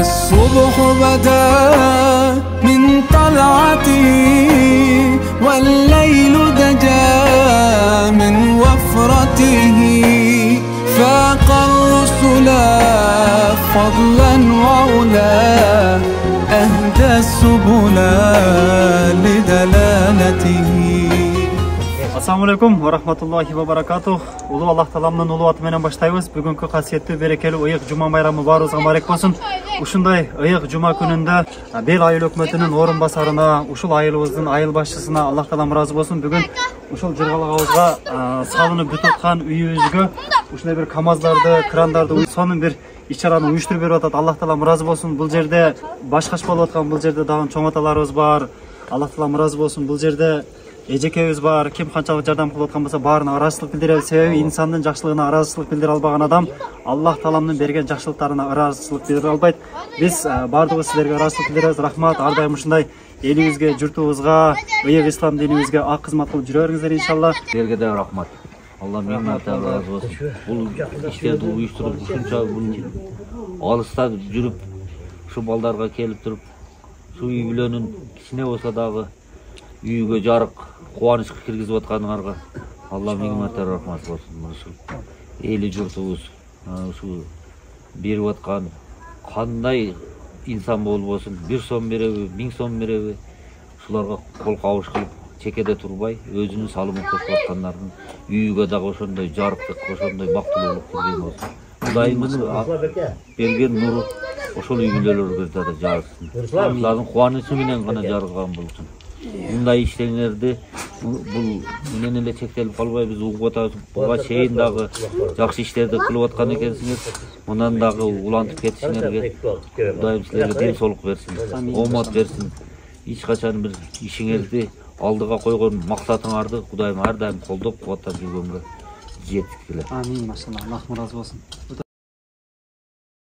الصبح بدا من طلعته والليل دجا من وفرته فاق الرسل فضلا وعلا أهدى السبل لدلالته. Assalamu alaikum wa rahmatullahi wa barakatuh. Ulu Allah talamның улы аты менен баштайбыз. Бүгүнкү касиеттүү берекелүү ыйык жума майрамы баарыбызга барек болсун. Ушундай ыйык жума күнүндө Бел айыл өкмөтүнүн орун басарына, ушул айылыбыздын айыл башчысына Аллах таалам ыраазы болсун. Бүгүн ушул жыргалыгыбызга салынып бүтүп аткан үйүбүзгө ушундай бир камаздарды, крандарды, сонун бир иш-чараны уюштуруп берип атат. Аллах таалам ыраазы болсун. Бул жерде башкаш болуп аткан, бул жерде дагы чоң аталарыбыз бар. Аллах таалам ыраазы болсун. Бул жерде эжекебиз бар. Ким канчалык жардам кылып аткан болсо баарына ыраазычылык билдиребиз. Себеби инсандын жакшылыгына ыраазычылык билдире албаган адам Аллах тааламдын берген жакшылыктарына ыраазычылык билдире албайт. Биз баардыгыбыз силерге ыраазычылык билдиребиз. Рахмат. Ар дайым ушундай элибизге, журтубузга, ыйык ислам динибизге ак кызмат кылып жүрө бериңиздер иншалла. Силерге да рахмат. Алла меңнен разы болсун. Бул иштерди уюштуруп, ушунча алыста жүрүп, ушу балдарга келип туруп, ушу үй бүлөнүн кичине болсо дагы үйгө жарык, кубанычка киргизип атканыңарга Алла меңнен рахмат болсун. Ушул эли журтубуз ушу берип аткан кандай инсан болбосун, 1 сом береби, 1000 сом береби, ушуларга кол кабыш кылып чекеде турбай, өзүнүн салымын кошуп аткандардын үйгө дагы ошондой жарыктык, ошондой бактылуулук кирген болсун. Кудайымдын берген нуру ошол үй бүлөлөргө да жарысын. Алардын кубанычы менен гана жарылган болсун. Мындай иштеңерди бул менен эле чектелип калбайбыз, угуп атабыз. Буга чейин дагы жакшы иштерди кылып аткан экенсиңер. Мындан дагы улантып кетишиңерге Кудайым силерге ден соолук берсин, оомат берсин. Эч качан бир ишиңерди алдыга койгон максатыңарды Кудайым ар дайым колдоп кубаттап жүргөнгө жеткиле. Амин, машалла. Аллах ыраазы болсун.